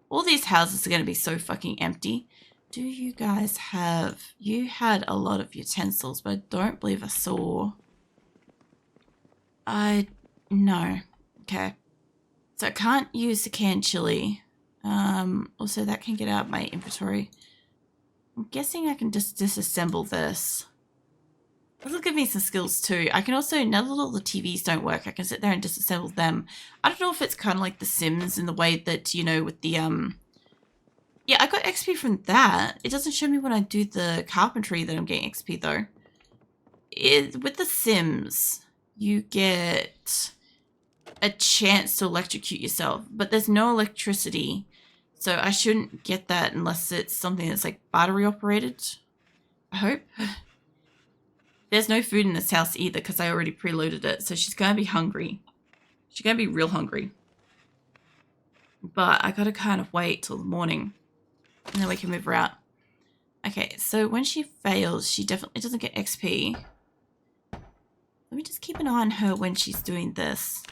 All these houses are going to be so fucking empty. Do you guys have... You had a lot of utensils, but I don't believe I saw... No. Okay. So I can't use the canned chili. Also, that can get out of my inventory. I'm guessing I can just disassemble this. This will give me some skills too. I can also, now that all the TVs don't work, I can sit there and disassemble them. I don't know if it's kind of like The Sims in the way that, you know, with the, yeah, I got XP from that. It doesn't show me when I do the carpentry that I'm getting XP though. With The Sims, you get a chance to electrocute yourself, but there's no electricity. So I shouldn't get that unless it's something that's like battery operated. I hope. There's no food in this house either because I already preloaded it. So she's going to be hungry. She's going to be real hungry. But I got to kind of wait till the morning. And then we can move her out. Okay, so when she fails, she definitely doesn't get XP. Let me just keep an eye on her when she's doing this.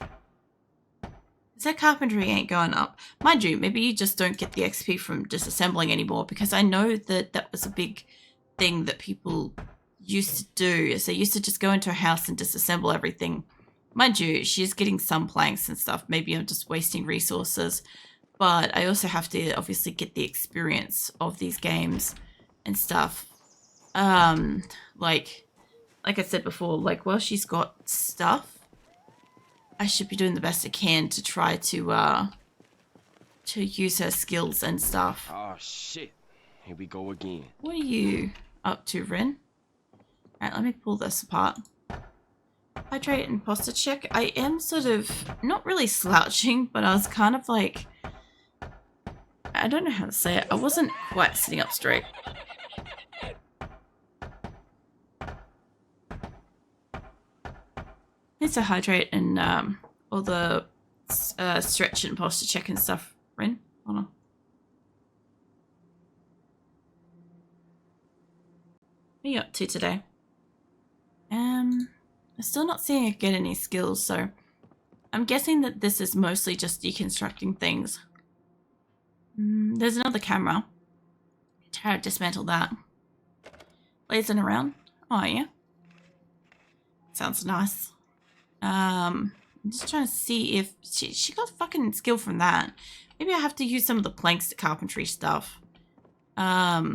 Because her carpentry ain't going up. Mind you, maybe you just don't get the XP from disassembling anymore. Because I know that that was a big thing that people used to do, is they used to just go into a house and disassemble everything. Mind you, she's getting some planks and stuff. Maybe I'm just wasting resources. But I also have to obviously get the experience of these games and stuff. Like I said before, like, well, she's got stuff. I should be doing the best I can to try to use her skills and stuff. Oh shit. Here we go again. What are you up to, Rin? Alright, let me pull this apart. Hydrate and posture check. I am sort of not really slouching, but I was kind of like, I don't know how to say it. I wasn't quite sitting up straight. Need to hydrate and all the stretch and posture check and stuff. Rin, hold on. What are you up to today? I'm still not seeing her get any skills, so I'm guessing that this is mostly just deconstructing things. There's another camera. Try to dismantle that. Lazing around. Oh yeah. Sounds nice. I'm just trying to see if she got fucking skill from that. Maybe I have to use some of the planks to carpentry stuff. Yeah,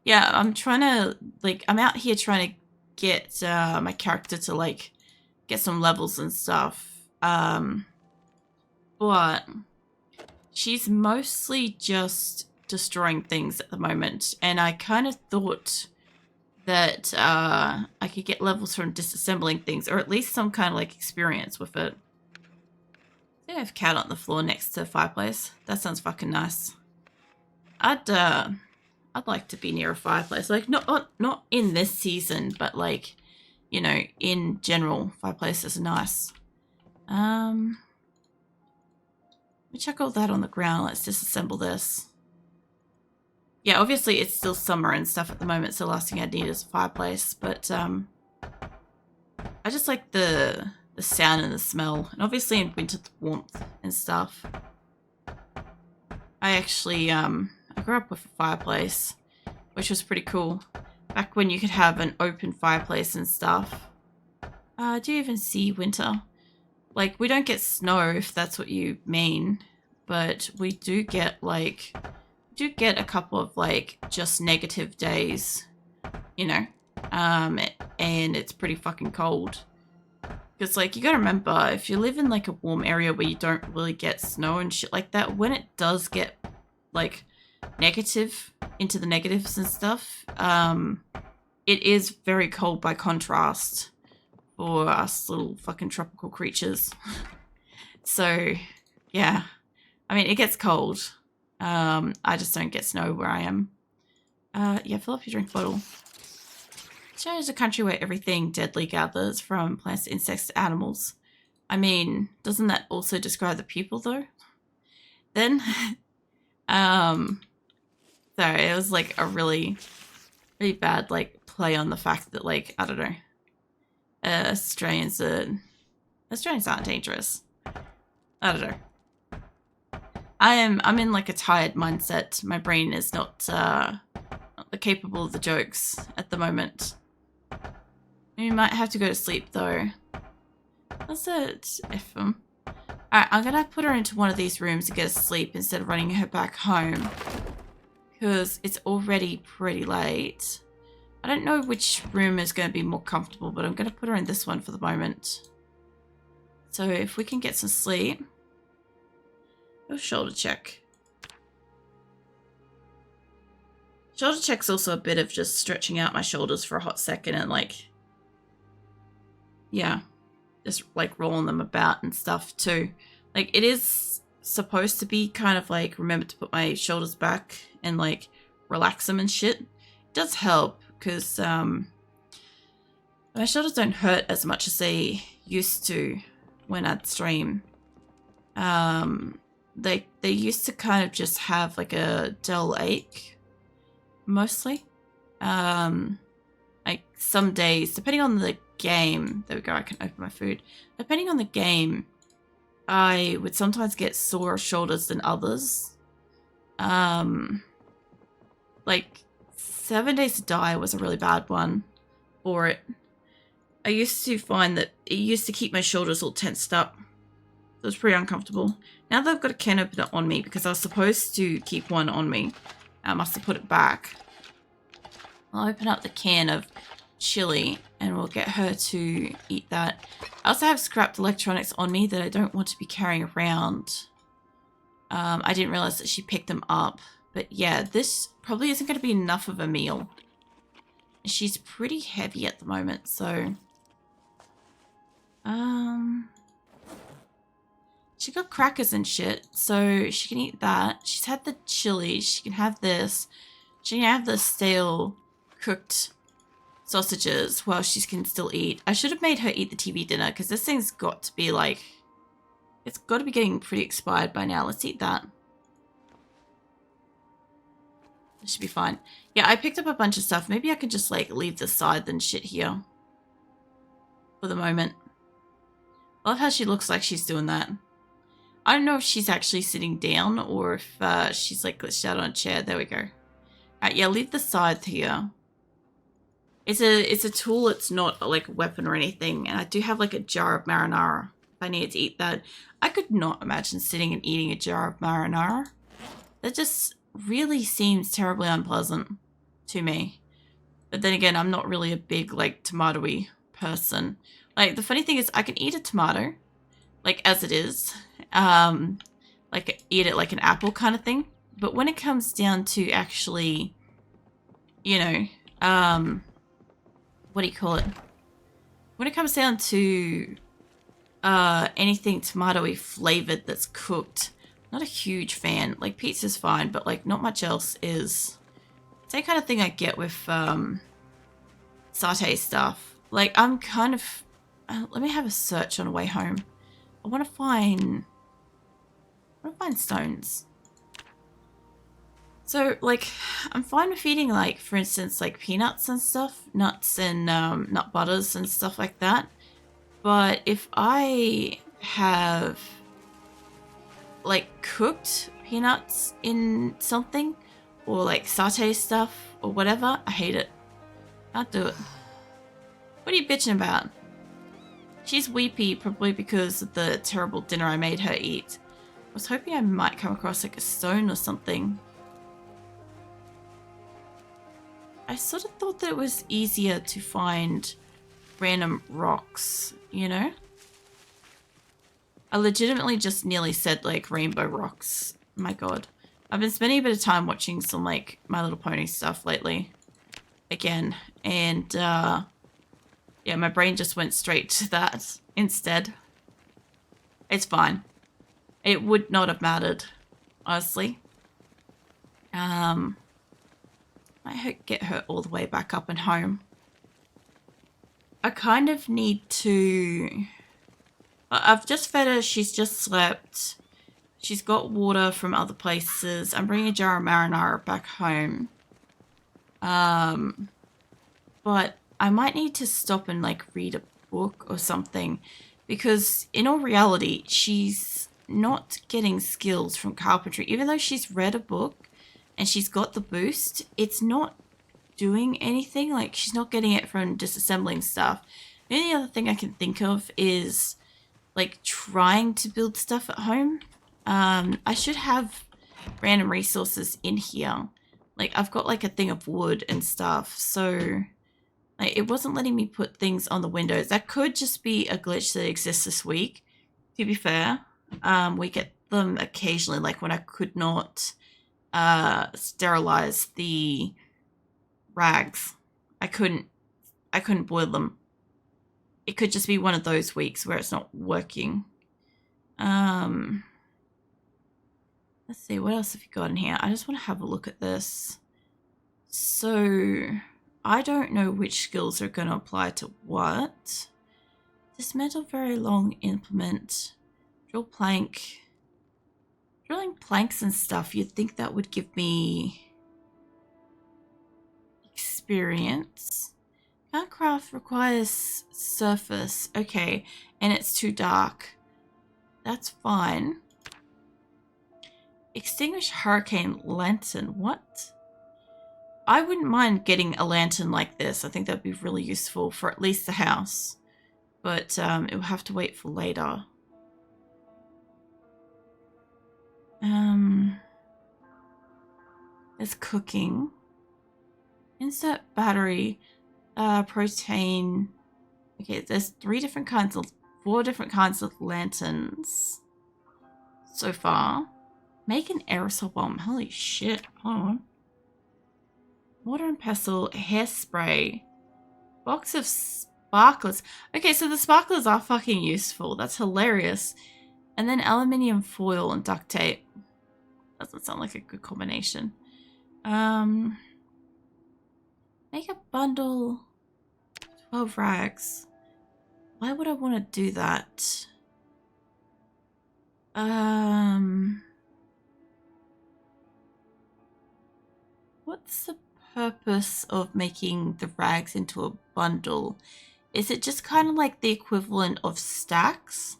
I'm trying to, like, I'm out here trying to get my character to, like, get some levels and stuff. But she's mostly just destroying things at the moment. And I kind of thought that I could get levels from disassembling things, or at least some kind of, like, experience with it. I think I have a cat on the floor next to the fireplace. That sounds fucking nice. I'd like to be near a fireplace. Like, not in this season, but, like, you know, in general, fireplaces are nice. Let me check all that on the ground. Let's disassemble this. Yeah, obviously it's still summer and stuff at the moment, so the last thing I need is a fireplace. But I just like the sound and the smell. And obviously in winter, the warmth and stuff. I actually, I grew up with a fireplace, which was pretty cool. Back when you could have an open fireplace and stuff. Do you even see winter? Like, we don't get snow, if that's what you mean. But we do get, like, a couple of, like, just negative days, you know. And it's pretty fucking cold. Because, like, you gotta remember, if you live in, like, a warm area where you don't really get snow and shit like that, when it does get, like, negative, into the negatives and stuff, it is very cold by contrast for us little fucking tropical creatures. So, yeah. I mean, it gets cold. I just don't get snow where I am. Yeah, fill up your drink bottle. Australia is a country where everything deadly gathers, from plants to insects to animals. I mean, doesn't that also describe the people, though? Then, sorry, it was, like, a really, really bad, like, play on the fact that, like, I don't know, Australians aren't dangerous. I don't know. I'm in like a tired mindset. My brain is not capable of the jokes at the moment. We might have to go to sleep though. That's it, FM. Alright, I'm gonna put her into one of these rooms to get her sleep instead of running her back home. Because it's already pretty late. I don't know which room is going to be more comfortable, but I'm going to put her in this one for the moment. So if we can get some sleep. Oh, shoulder check. Shoulder check's also a bit of just stretching out my shoulders for a hot second and like, yeah, just like rolling them about and stuff too. Like it is supposed to be kind of like, remember to put my shoulders back and like relax them and shit. It does help because my shoulders don't hurt as much as they used to when I'd stream. They used to kind of just have like a dull ache mostly. Like some days, depending on the game, there we go, I can open my food. Depending on the game, I would sometimes get sore shoulders than others. Like 7 Days to Die was a really bad one for it. I used to find that it used to keep my shoulders all tensed up. It was pretty uncomfortable. Now that I've got a can opener on me, because I was supposed to keep one on me, I must have put it back. I'll open up the can of chili and we'll get her to eat that. I also have scrapped electronics on me that I don't want to be carrying around. I didn't realize that she picked them up. But yeah, this probably isn't going to be enough of a meal. She's pretty heavy at the moment, so... She got crackers and shit, so she can eat that. She's had the chili. She can have this. She can have the stale cooked sausages while she can still eat. I should have made her eat the TV dinner because this thing's got to be like... It's got to be getting pretty expired by now. Let's eat that. It should be fine. Yeah, I picked up a bunch of stuff. Maybe I could just like leave this side and shit here for the moment. I love how she looks like she's doing that. I don't know if she's actually sitting down or if she's like glitched out on a chair. There we go. Alright, yeah, leave the side here. It's a tool. It's not like a weapon or anything. And I do have like a jar of marinara if I needed to eat that. I could not imagine sitting and eating a jar of marinara. That just really seems terribly unpleasant to me. But then again, I'm not really a big like tomato-y person. Like the funny thing is I can eat a tomato like as it is. Like eat it like an apple kind of thing. But when it comes down to actually, you know, what do you call it? When it comes down to anything tomato-y flavored that's cooked, not a huge fan. Like pizza's fine, but like not much else is. Same kind of thing I get with satay stuff. Like I'm kind of, let me have a search on the way home. I want to find stones. So like I'm fine with eating like, for instance, like peanuts and stuff, nuts and nut butters and stuff like that. But if I have like cooked peanuts in something or like satay stuff or whatever, I hate it. Can't do it. What are you bitching about? She's weepy probably because of the terrible dinner I made her eat. I was hoping I might come across like a stone or something. I sort of thought that it was easier to find random rocks, you know? I legitimately just nearly said like rainbow rocks. My god. I've been spending a bit of time watching some like My Little Pony stuff lately. Again. And yeah, my brain just went straight to that instead. It's fine. It would not have mattered, honestly. I get her all the way back up and home. I kind of need to... I've just fed her. She's just slept. She's got water from other places. I'm bringing a jar of marinara back home. But I might need to stop and like read a book or something. Because in all reality, she's not getting skills from carpentry. Even though she's read a book and she's got the boost, it's not doing anything. Like, she's not getting it from disassembling stuff. The only other thing I can think of is, like, trying to build stuff at home. I should have random resources in here. Like, I've got, like, a thing of wood and stuff, so... Like, it wasn't letting me put things on the windows. That could just be a glitch that exists this week, to be fair. We get them occasionally, like when I could not sterilize the rags. I couldn't boil them. It could just be one of those weeks where it's not working. Let's see, what else have you got in here? I just want to have a look at this. So... I don't know which skills are going to apply to what. Dismantle very long implement. Drill plank. Drilling planks and stuff, you'd think that would give me experience. Can't craft requires surface. Okay, and it's too dark. That's fine. Extinguish hurricane lantern. What? I wouldn't mind getting a lantern like this. I think that'd be really useful for at least the house. But it will have to wait for later. There's cooking. Insert battery. Protein. Okay, there's 4 different kinds of lanterns so far. Make an aerosol bomb. Holy shit. Hold on. Water and pestle, hairspray, box of sparklers. Okay, so the sparklers are fucking useful. That's hilarious. And then aluminium foil and duct tape. Doesn't sound like a good combination. Make a bundle. 12 rags. Why would I want to do that? What's the purpose of making the rags into a bundle? Is it just kind of like the equivalent of stacks?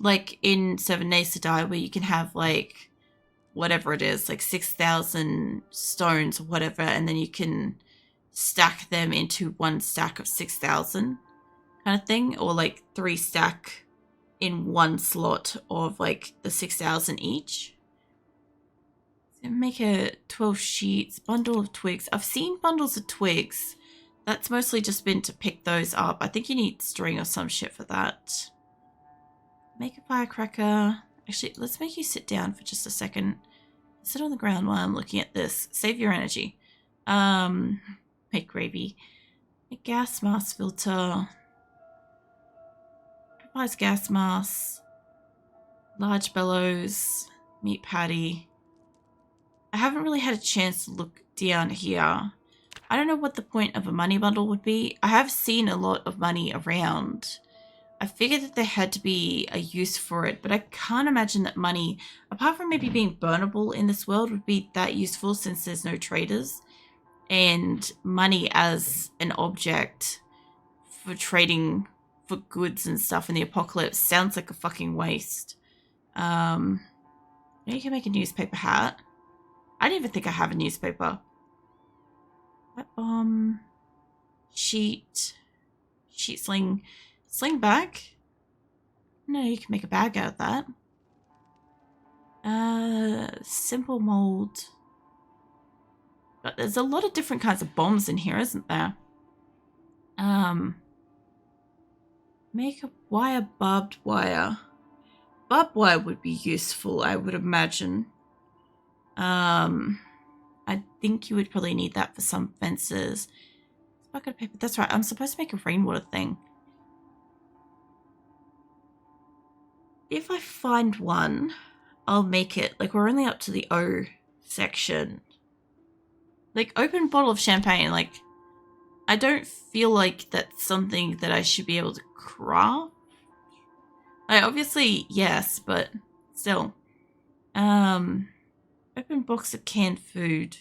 Like in 7 Days to Die, where you can have like whatever it is, like 6,000 stones or whatever, and then you can stack them into 1 stack of 6,000 kind of thing, or like 3 stack in 1 slot of like the 6,000 each. Make a 12 sheets, bundle of twigs. I've seen bundles of twigs. That's mostly just been to pick those up. I think you need string or some shit for that. Make a firecracker. Actually, let's make you sit down for just a second. Sit on the ground while I'm looking at this. Save your energy. Make gravy. Make gas mask filter. Provides gas mask. Large bellows. Meat patty. I haven't really had a chance to look down here. I don't know what the point of a money bundle would be. I have seen a lot of money around. I figured that there had to be a use for it, but I can't imagine that money, apart from maybe being burnable in this world, would be that useful since there's no traders. And money as an object for trading for goods and stuff in the apocalypse sounds like a fucking waste. You can make a newspaper hat. I don't even think I have a newspaper. Wet bomb. Sheet. Sheet sling. Sling bag? No, you can make a bag out of that. Simple mold. But there's a lot of different kinds of bombs in here, isn't there? Make a wire, barbed wire. Barbed wire would be useful, I would imagine. I think you would probably need that for some fences. Bucket of paper. That's right. I'm supposed to make a rainwater thing. If I find one, I'll make it. Like, we're only up to the O section. Like, open bottle of champagne. Like, I don't feel like that's something that I should be able to craft. Like, obviously, yes, but still. Open box of canned food.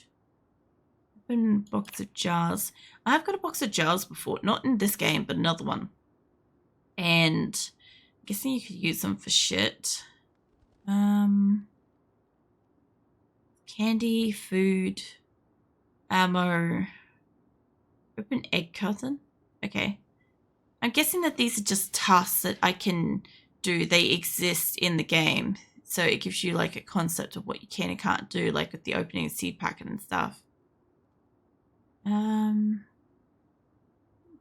Open box of jars. I've got a box of jars before. Not in this game, but another one. And I'm guessing you could use them for shit. Candy, food, ammo, open egg carton. Okay. I'm guessing that these are just tasks that I can do. They exist in the game. So it gives you like a concept of what you can and can't do, like with the opening a seed packet and stuff.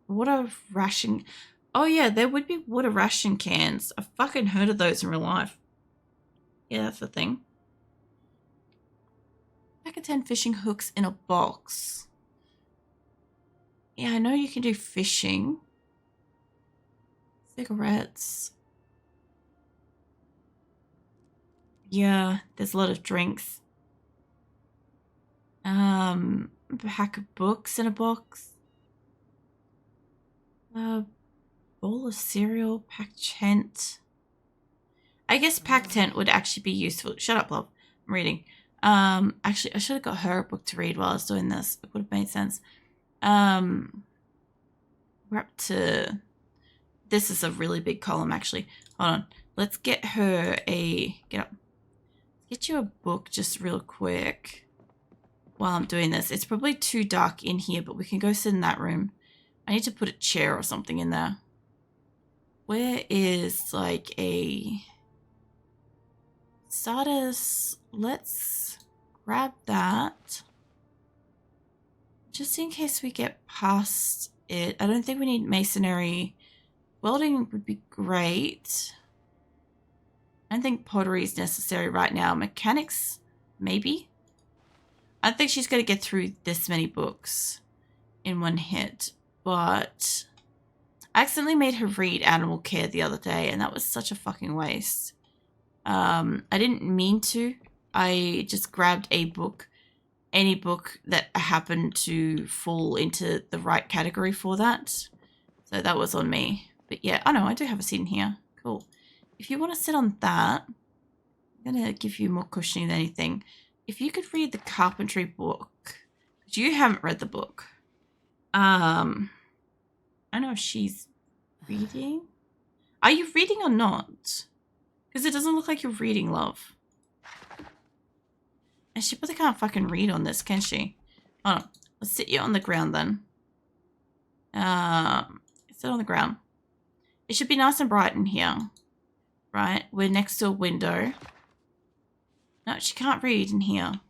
Water ration. Oh yeah, there would be water ration cans. I've fucking heard of those in real life. Yeah, that's the thing. Pack of 10 fishing hooks in a box. Yeah, I know you can do fishing. Cigarettes. Yeah, there's a lot of drinks. A pack of books in a box. A bowl of cereal, packed tent. I guess packed tent would actually be useful. Shut up, love. I'm reading. Actually, I should have got her a book to read while I was doing this. It would have made sense. We're up to... This is a really big column, actually. Hold on. Let's get her a... Get up. Get you a book just real quick while I'm doing this. It's probably too dark in here, but we can go sit in that room. I need to put a chair or something in there. Where is like a... Starters? Let's grab that. Just in case we get past it. I don't think we need masonry. Welding would be great. I don't think pottery is necessary right now. Mechanics, maybe? I don't think she's going to get through this many books in one hit. But I accidentally made her read Animal Care the other day, and that was such a fucking waste. I didn't mean to. I just grabbed a book, any book that happened to fall into the right category for that. So that was on me. But yeah, oh no, I do have a seat in here. Cool. If you want to sit on that, I'm going to give you more cushioning than anything. If you could read the carpentry book, because you haven't read the book. I don't know if she's reading. Are you reading or not? Because it doesn't look like you're reading, love. And she probably can't fucking read on this, can she? Hold on. Let's sit you on the ground then. Sit on the ground. It should be nice and bright in here. Right? We're next to a window. No, she can't read in here.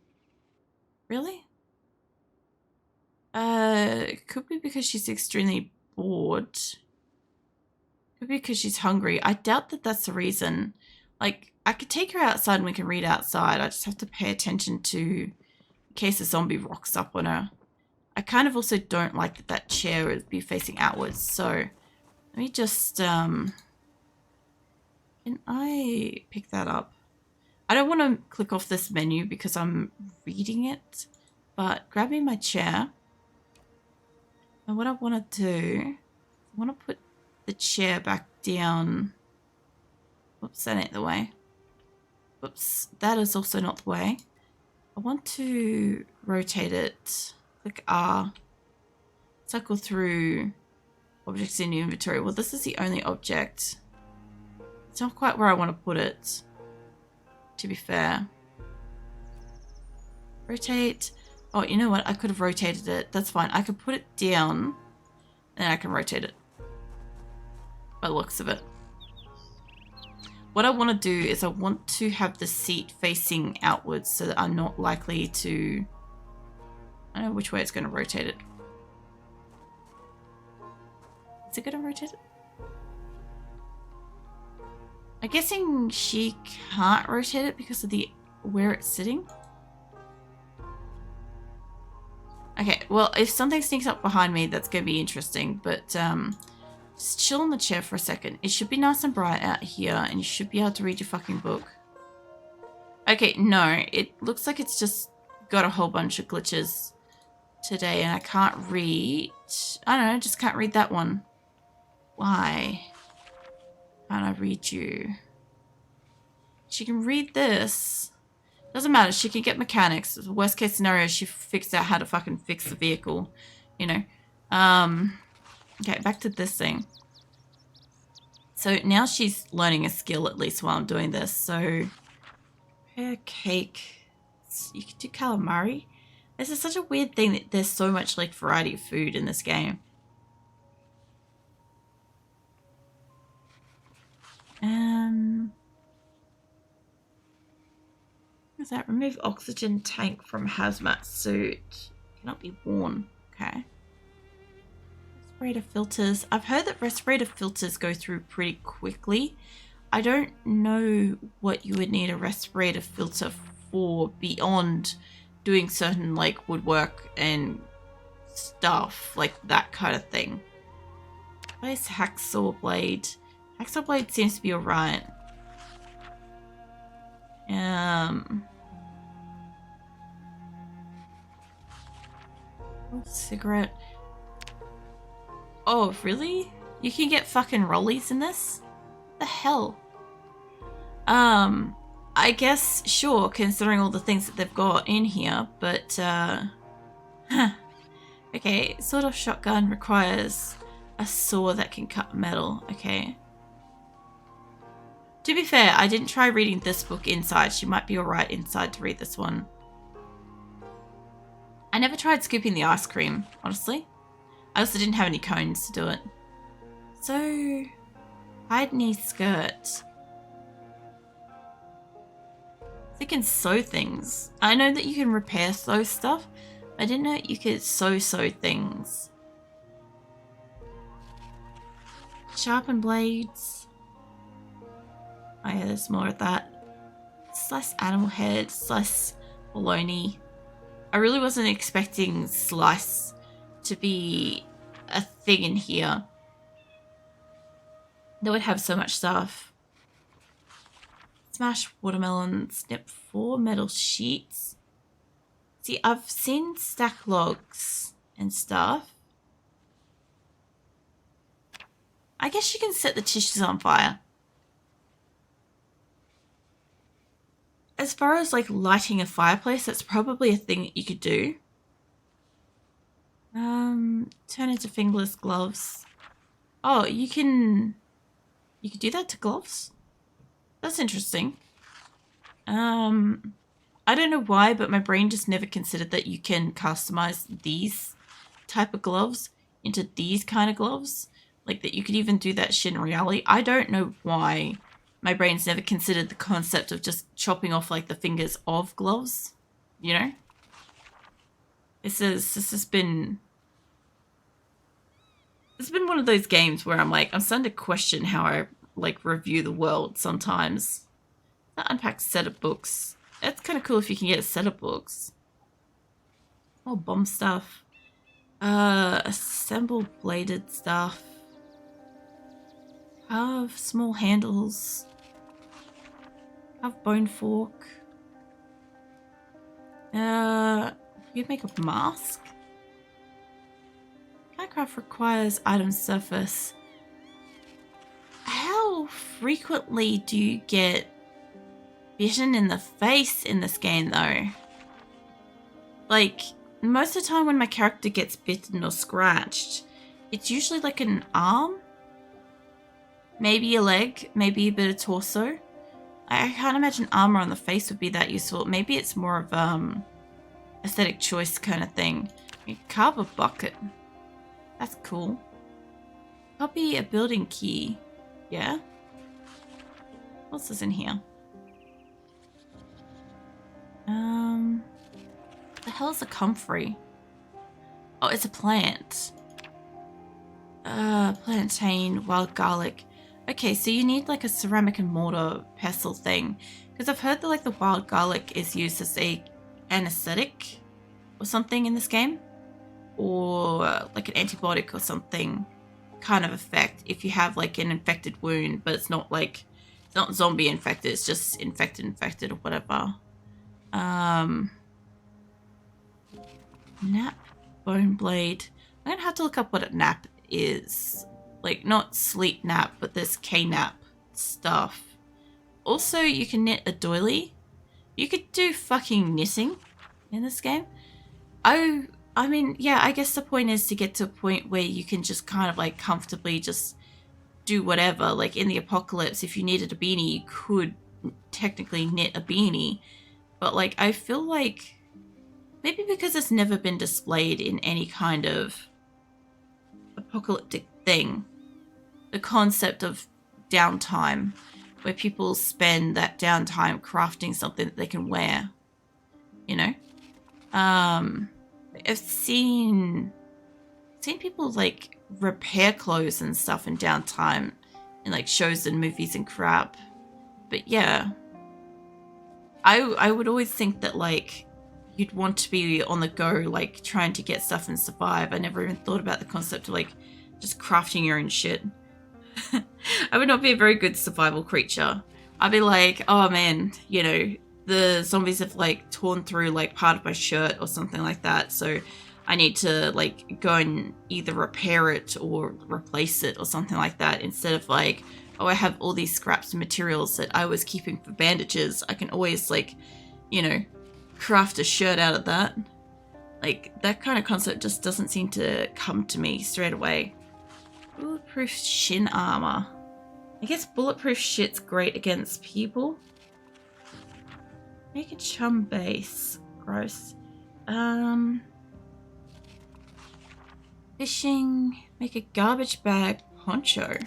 Really? It could be because she's extremely bored. Could be because she's hungry. I doubt that that's the reason. Like, I could take her outside and we can read outside. I just have to pay attention to in case a zombie rocks up on her. I kind of also don't like that that chair would be facing outwards. So, let me just, can I pick that up? I don't want to click off this menu because I'm reading it. But grab me my chair. And what I want to do, I want to put the chair back down. Whoops, that ain't the way. Whoops, that is also not the way. I want to rotate it. Click R. Cycle through objects in your inventory. Well, this is the only object. It's not quite where I want to put it, to be fair. Rotate. Oh, you know what? I could have rotated it. That's fine. I could put it down and then I can rotate it. By the looks of it. What I want to do is I want to have the seat facing outwards so that I'm not likely to... I don't know which way it's going to rotate it. Is it going to rotate it? I'm guessing she can't rotate it because of the where it's sitting. Okay, well, if something sneaks up behind me, that's going to be interesting. But just chill on the chair for a second. It should be nice and bright out here, and you should be able to read your fucking book. Okay, no, it looks like it's just got a whole bunch of glitches today, and I can't read. I don't know, just can't read that one. Why can't I read you? She can read this. Doesn't matter, she can get mechanics. The worst case scenario, she figured out how to fucking fix the vehicle, you know. Okay, back to this thing. So now she's learning a skill at least while I'm doing this. So Pear cake. You could do calamari. This is such a weird thing that there's so much like variety of food in this game. What's that? Remove oxygen tank from hazmat suit. Cannot be worn. Okay. Respirator filters. I've heard that respirator filters go through pretty quickly. I don't know what you would need a respirator filter for beyond doing certain like woodwork and stuff, like that kind of thing. Place hacksaw blade. Hacksaw blade seems to be alright. Oh, cigarette. Oh, really? You can get fucking rollies in this? What the hell? I guess, sure, considering all the things that they've got in here, but, huh. Okay, sawed-off shotgun requires a saw that can cut metal. Okay. To be fair, I didn't try reading this book inside. She might be alright inside to read this one. I never tried scooping the ice cream, honestly. I also didn't have any cones to do it. So, hide knee skirt. You can sew things. I know that you can repair sew stuff. I didn't know you could sew things. Sharpen blades. Oh yeah, there's more of that. Slice animal head, slice bologna. I really wasn't expecting slice to be a thing in here. They would have so much stuff. Smash watermelon, snip 4 metal sheets. See, I've seen stack logs and stuff. I guess you can set the tissues on fire. As far as like lighting a fireplace, that's probably a thing that you could do. Turn into fingerless gloves. Oh, you could do that to gloves? That's interesting. I don't know why, but my brain just never considered that you can customize these type of gloves into these kind of gloves. Like that you could even do that shit in reality. I don't know why my brain's never considered the concept of just chopping off like the fingers of gloves, you know? This has been it's been one of those games where I'm starting to question how I like review the world sometimes. That unpacked set of books. That's kind of cool if you can get a set of books. Oh, bomb stuff. Assemble bladed stuff. Have small handles. Have bone fork. You make a mask? Minecraft requires item surface. How frequently do you get bitten in the face in this game though? Like, most of the time when my character gets bitten or scratched, it's usually like an arm, maybe a leg, maybe a bit of torso. I can't imagine armor on the face would be that useful. Maybe it's more of aesthetic choice kind of thing. You carve a bucket. That's cool. Copy a building key. Yeah? What else is in here? What the hell is a comfrey? Oh, it's a plant. Plantain, wild garlic. Okay, so you need like a ceramic and mortar pestle thing. Because I've heard that like the wild garlic is used as an anesthetic or something in this game. Or like an antibiotic or something kind of effect if you have like an infected wound, but it's not zombie infected, it's just infected or whatever. Nap bone blade. I'm gonna have to look up what a nap is. Like not sleep nap, but this K-nap stuff. Also, you can knit a doily. You could do fucking knitting in this game. I mean, yeah, I guess the point is to get to a point where you can just kind of like comfortably just do whatever. Like in the apocalypse, if you needed a beanie, you could technically knit a beanie, but like I feel like maybe because it's never been displayed in any kind of apocalyptic thing, the concept of downtime, where people spend that downtime crafting something that they can wear, you know. I've seen people like repair clothes and stuff in downtime in like shows and movies and crap. But yeah, I would always think that like you'd want to be on the go, like trying to get stuff and survive. I never even thought about the concept of like just crafting your own shit. I would not be a very good survival creature. I'd be like, oh man, you know, the zombies have like torn through like part of my shirt or something like that, so I need to like go and either repair it or replace it or something like that, instead of like, oh, I have all these scraps of materials that I was keeping for bandages. I can always like, you know, craft a shirt out of that. Like that kind of concept just doesn't seem to come to me straight away. Bulletproof shin armor. I guess bulletproof shit's great against people. Make a chum base. Gross. Fishing. Make a garbage bag poncho.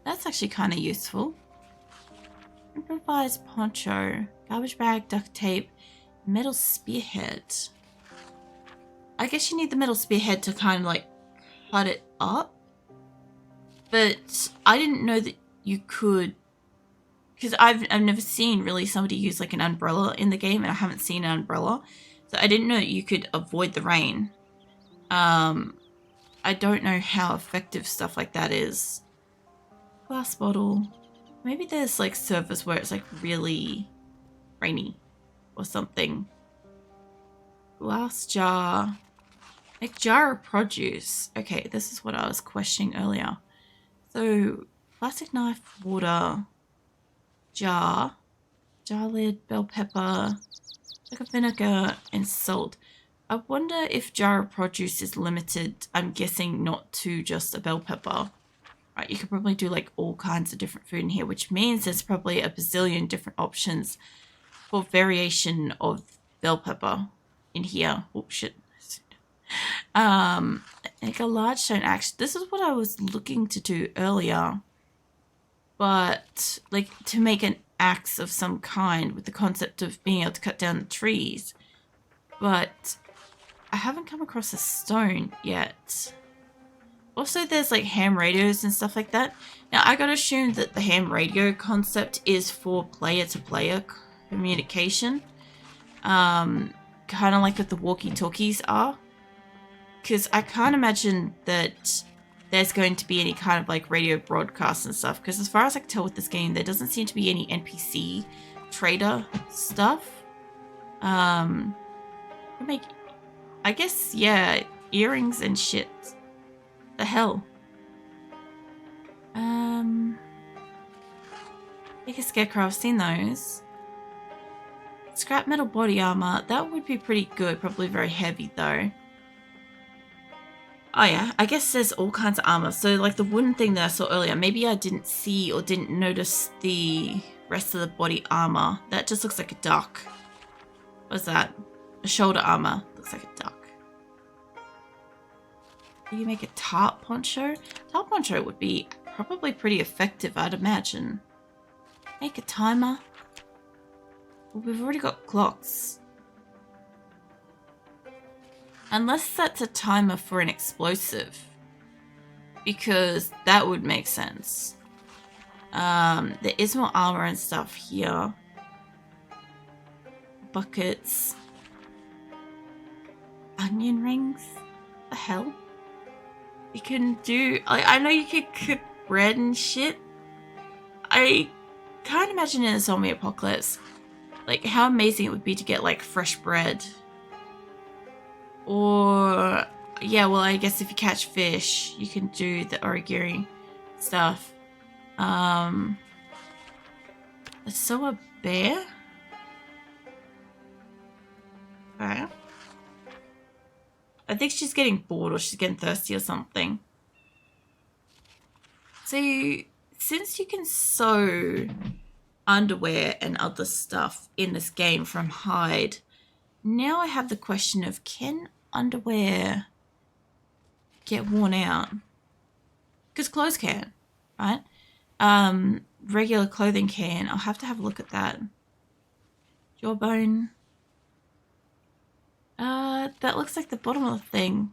That's actually kind of useful. Improvised poncho. Garbage bag, duct tape, metal spearhead. I guess you need the metal spearhead to kind of like cut it up. But I didn't know that you could, because I've never seen really somebody use like an umbrella in the game, and I haven't seen an umbrella, so I didn't know that you could avoid the rain. I don't know how effective stuff like that is. Glass bottle. Maybe there's like servers where it's like really rainy or something. Glass jar. Make jar of produce. Okay, this is what I was questioning earlier. So, plastic knife, water, jar lid, bell pepper, sugar vinegar, and salt. I wonder if jar of produce is limited, I'm guessing not to just a bell pepper. Right, you could probably do like all kinds of different food in here, which means there's probably a bazillion different options for variation of bell pepper in here. Oh shit. Like a large stone axe. This is what I was looking to do earlier, but like to make an axe of some kind with the concept of being able to cut down the trees, but I haven't come across a stone yet. Also, there's like ham radios and stuff like that. Now, I gotta assume that the ham radio concept is for player-to-player communication, kind of like what the walkie-talkies are. Because I can't imagine that there's going to be any kind of like radio broadcasts and stuff. Because as far as I can tell with this game, there doesn't seem to be any NPC trader stuff. Make, I guess, yeah, earrings and shit. The hell. Make a scarecrow. I've seen those. Scrap metal body armor. That would be pretty good. Probably very heavy though. Oh yeah, I guess there's all kinds of armor. So like the wooden thing that I saw earlier, maybe I didn't see or didn't notice the rest of the body armor. That just looks like a duck. What's that? A shoulder armor. Looks like a duck. Do you make a tarp poncho? Tarp poncho would be probably pretty effective, I'd imagine. Make a timer. Well, we've already got clocks. Unless that's a timer for an explosive, because that would make sense. There is more armor and stuff here. Buckets. Onion rings? The hell? You can do... I know you could cook bread and shit. I can't imagine in a zombie apocalypse, like, how amazing it would be to get, like, fresh bread. Or, yeah, well, I guess if you catch fish, you can do the origami stuff. So a bear? Okay. I think she's getting bored or she's getting thirsty or something. So, since you can sew underwear and other stuff in this game from hide. Now I have the question of, can underwear get worn out? Because clothes can, right? Regular clothing can. I'll have to have a look at that. Jawbone. That looks like the bottom of the thing.